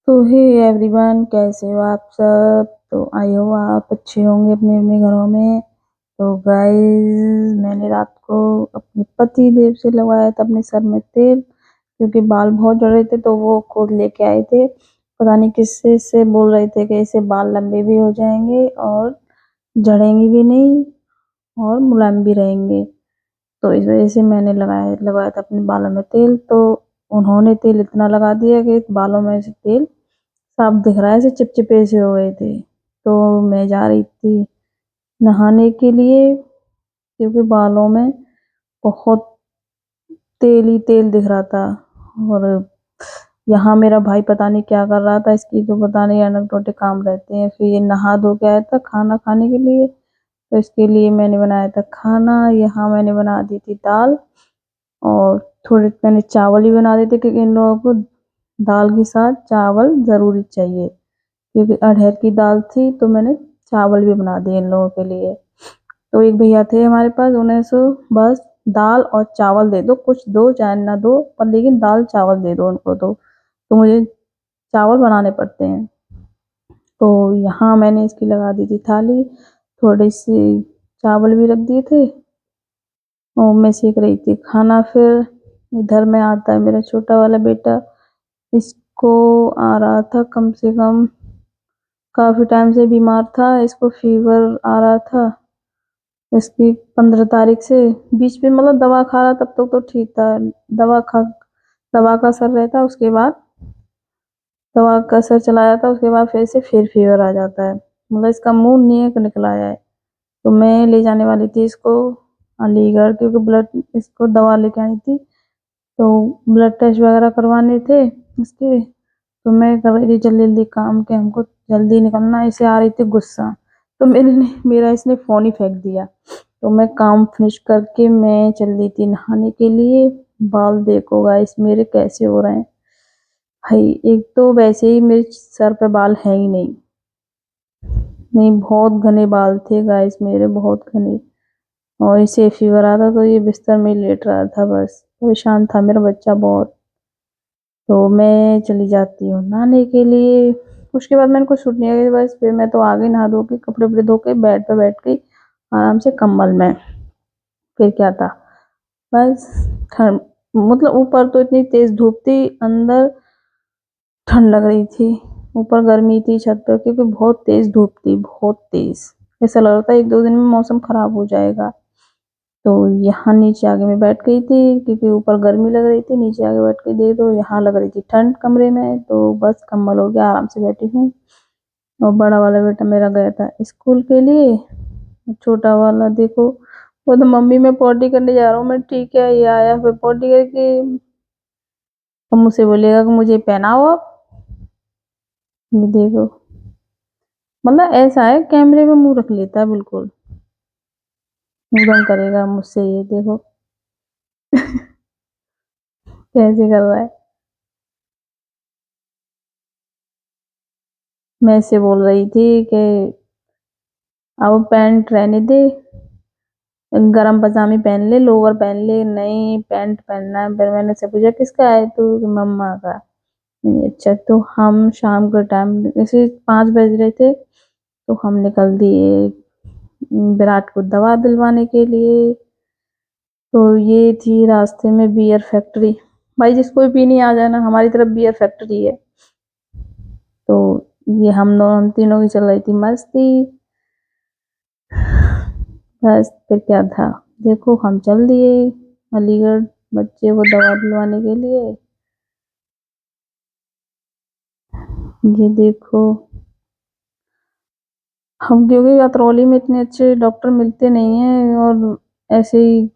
तो hey everyone, कैसे हो आप सब। तो आई हो आप अच्छे होंगे अपने अपने घरों में। तो गाइस, मैंने रात को अपने पति देव से लगवाया था अपने सर में तेल, क्योंकि बाल बहुत झड़ रहे थे। तो वो खुद लेके आए थे, पता नहीं किससे से बोल रहे थे कि इससे बाल लंबे भी हो जाएंगे और झड़ेंगे भी नहीं और मुलायम भी रहेंगे। तो इस वजह से मैंने लगवाया था अपने बालों में तेल। तो उन्होंने तेल इतना लगा दिया कि बालों में से तेल साफ दिख रहा है, ऐसे चिपचिपे से हो गए थे। तो मैं जा रही थी नहाने के लिए, क्योंकि बालों में बहुत तेल ही तेल दिख रहा था। और यहाँ मेरा भाई पता नहीं क्या कर रहा था, इसकी तो पता नहीं अनकटोटे काम रहते हैं। फिर ये नहा धो के आया था खाना खाने के लिए, तो इसके लिए मैंने बनाया था खाना। यहाँ मैंने बना दी थी दाल, और थोड़े मैंने चावल भी बना दिए थे, क्योंकि इन लोगों को दाल के साथ चावल ज़रूरी चाहिए। क्योंकि अरहर की दाल थी, तो मैंने चावल भी बना दिए इन लोगों के लिए। तो एक भैया थे हमारे पास, उन्हें सो बस दाल और चावल दे दो, कुछ दो चाहे ना दो, पर लेकिन दाल चावल दे दो उनको। तो मुझे चावल बनाने पड़ते हैं। तो यहाँ मैंने इसकी लगा दी थी थाली, थोड़ी सी चावल भी रख दिए थे, और मैं सीख रही थी खाना। फिर इधर में आता है मेरा छोटा वाला बेटा, इसको आ रहा था कम से कम, काफी टाइम से बीमार था, इसको फीवर आ रहा था इसकी 15 तारीख से। बीच में मतलब दवा खा रहा, तब तक तो ठीक था। दवा खा दवा का असर रहता, उसके बाद दवा का असर चला जाता, उसके बाद फिर से फिर फीवर आ जाता है। मतलब इसका मुंह नेक निकला है। तो मैं ले जाने वाली थी इसको अलीगढ़, क्योंकि ब्लड, इसको दवा लेके आई थी, तो ब्लड टेस्ट वगैरह करवाने थे इसके। तो मैं कर रही थी जल्दी जल्दी काम के, हमको जल्दी निकलना। इसे आ रही थी गुस्सा, तो मेरा इसने फोन ही फेंक दिया। तो मैं काम फिनिश करके मैं चल रही थी नहाने के लिए। बाल देखो गाइस मेरे कैसे हो रहे हैं। भाई, एक तो वैसे ही मेरे सर पे बाल है ही नहीं, नहीं बहुत घने बाल थे गाइस मेरे, बहुत घने। और इसे फीवर आता तो ये बिस्तर में ही लेट रहा था, बस परेशान था मेरा बच्चा बहुत। तो मैं चली जाती हूँ नहाने के लिए। उसके बाद मैंने कुछ सूट नहीं किया, बस फिर मैं तो आ गई नहा धो के, कपड़े वपड़े धो के बेड पे बैठ गई आराम से कंबल में। फिर क्या था, बस ठंड, मतलब ऊपर तो इतनी तेज धूप थी, अंदर ठंड लग रही थी। ऊपर गर्मी थी छत पर, क्योंकि बहुत तेज धूप थी, बहुत तेज। ऐसा लग रहा था एक दो दिन में मौसम खराब हो जाएगा। तो यहाँ नीचे आके मैं बैठ गई थी, क्योंकि ऊपर गर्मी लग रही थी, नीचे आके बैठ गई थी तो यहाँ लग रही थी ठंड कमरे में। तो बस कंबल हो गया, आराम से बैठी हूँ। और बड़ा वाला बेटा मेरा गया था स्कूल के लिए। छोटा वाला देखो, वो तो मम्मी मैं पॉटी करने जा रहा हूँ। मैं ठीक है, ये आया फिर पॉटी करके अब मुझसे बोलेगा कि मुझे पहनाओ अब। ये देखो, मतलब ऐसा है कैमरे में मुंह रख लेता है बिल्कुल, मुंह करेगा मुझसे। ये देखो कैसे कर रहा है। मैं इससे बोल रही थी कि अब पैंट रहने दे, गरम पजामी पहन ले, लोअर पहन ले, नहीं पैंट पहनना है। फिर मैंने से पूछा किसका है तू, कि मम्मा का। अच्छा, तो हम शाम के टाइम ऐसे 5 बज रहे थे, तो हम निकल दिए विराट को दवा दिलवाने के लिए। तो ये थी रास्ते में बियर फैक्ट्री। भाई जिसको भी पीनी आ जाए ना, हमारी तरफ बियर फैक्ट्री है। तो ये हम तीनों की चल रही थी मस्ती। बस फिर क्या था, देखो हम चल दिए अलीगढ़ बच्चे को दवा दिलवाने के लिए। ये देखो, हम क्योंकि अतरौली में इतने अच्छे डॉक्टर मिलते नहीं हैं, और ऐसे ही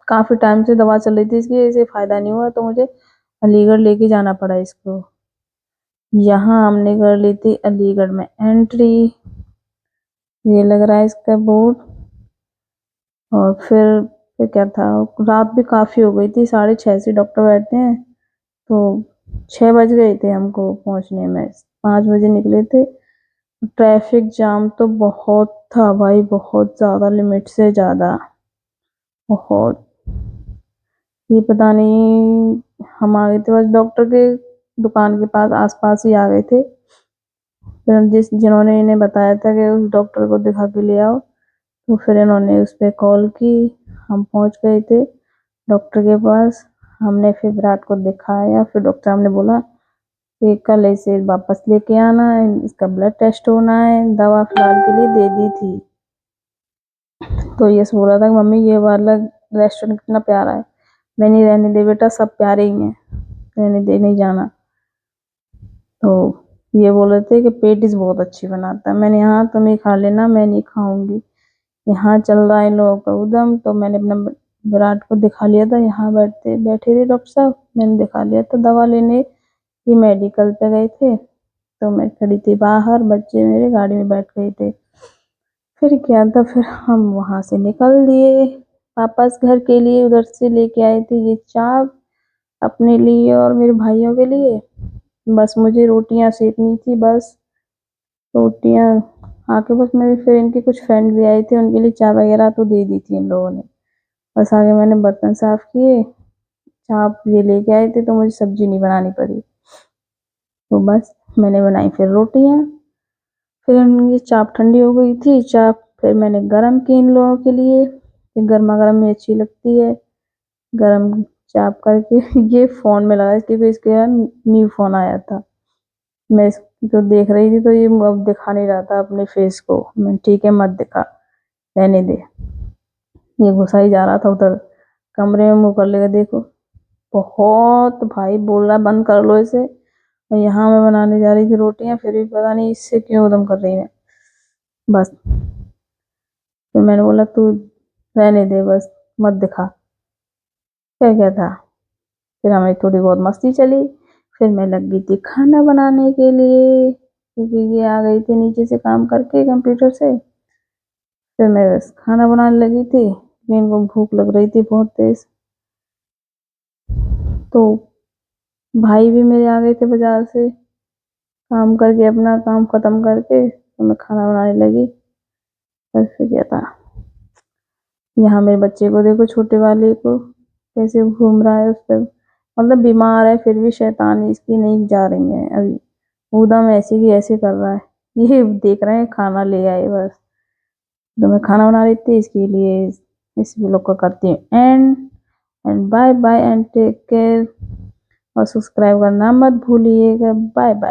काफी टाइम से दवा चल रही थी इसकी, ऐसे फायदा नहीं हुआ, तो मुझे अलीगढ़ लेके जाना पड़ा इसको। यहाँ हमने कर ली थी अलीगढ़ में एंट्री, ये लग रहा है इसका बोर्ड। और फिर क्या था, रात भी काफी हो गई थी, 6:30 से डॉक्टर बैठते हैं। तो 6 बज गए थे हमको पहुंचने में, 5 बजे निकले थे। ट्रैफिक जाम तो बहुत था भाई, बहुत ज्यादा, लिमिट से ज्यादा, बहुत। ये पता नहीं, हम आ गए थे बस डॉक्टर के दुकान के पास आसपास ही आ गए थे। फिर जिन्होंने इन्हें बताया था कि उस डॉक्टर को दिखा के ले आओ, तो फिर इन्होंने उस पर कॉल की। हम पहुंच गए थे डॉक्टर के पास। हमने फिर विराट को दिखाया। फिर डॉक्टर साहब ने बोला कि कल इसे वापस लेके आना है, इसका ब्लड टेस्ट होना है। दवा फिलहाल के लिए दे दी थी। तो ये बोल रहा था कि मम्मी ये वाला रेस्टोरेंट कितना प्यारा है। मैंने रहने दे बेटा, सब प्यारे ही हैं, रहने दे, नहीं जाना। तो ये बोल रहे थे कि पेटिस बहुत अच्छी बनाता है। मैंने यहाँ तुम ही खा लेना, मैं नहीं खाऊंगी। यहाँ चल रहा है इन लोगों का उधम। तो मैंने अपना विराट को दिखा लिया था। यहाँ बैठे थे डॉक्टर साहब, मैंने दिखा लिया था दवा लेने। ये मेडिकल पे गए थे, तो मैं खड़ी थी बाहर, बच्चे मेरे गाड़ी में बैठ गए थे। फिर क्या था, फिर हम वहां से निकल दिए वापस घर के लिए। उधर से लेके आए थे ये चाप अपने लिए और मेरे भाइयों के लिए। बस मुझे रोटियां सेकनी थी, बस रोटियां आके बस मेरे, फिर इनके कुछ फ्रेंड भी आए थे, उनके लिए चाय वगैरह तो दे दी थी इन लोगों ने। बस आगे मैंने बर्तन साफ किए, चाप ये लेके आए थे, तो मुझे सब्जी नहीं बनानी पड़ी। तो बस मैंने बनाई फिर रोटियां। फिर ये चाप ठंडी हो गई थी, चाप फिर मैंने गरम की इन लोगों के लिए। फिर गर्मा गर्म में अच्छी लगती है, गरम चाप करके। ये फोन में लगा क्योंकि इसके न्यू फोन आया था। मैं इसको देख रही थी, तो ये अब दिखा नहीं रहा था अपने फेस को। मैं ठीक है मत दिखा, रहने दे। ये घुसा ही जा रहा था उधर कमरे में, मुंह कर लेगा देखो। बहुत भाई बोल रहा बंद कर लो इसे। और यहाँ मैं बनाने जा रही थी रोटियां, फिर भी पता नहीं इससे क्यों उदम कर रही है। बस फिर मैंने बोला तू रहने दे, बस मत दिखा। क्या था, फिर हमें थोड़ी बहुत मस्ती चली। फिर मैं लग गई थी खाना बनाने के लिए, क्योंकि ये आ गई थी नीचे से काम करके कंप्यूटर से। फिर मैं बस खाना बनाने लगी थी, इनको भूख लग रही थी बहुत तेज। तो भाई भी मेरे आ गए थे बाजार से काम करके, अपना काम खत्म करके। तो मैं खाना बनाने लगी। बस फिर क्या था, यहाँ मेरे बच्चे को देखो, छोटे वाले को कैसे घूम रहा है उस पर। मतलब बीमार है फिर भी शैतानी इसकी नहीं जा रही है अभी, एकदम ऐसे की ऐसे कर रहा है। ये देख रहे हैं खाना ले आए बस। तो मैं खाना बना रही थी इसके लिए। इस ब्लॉग को करती हूँ and bye bye and take care. और सब्सक्राइब करना मत भूलिएगा। Bye bye.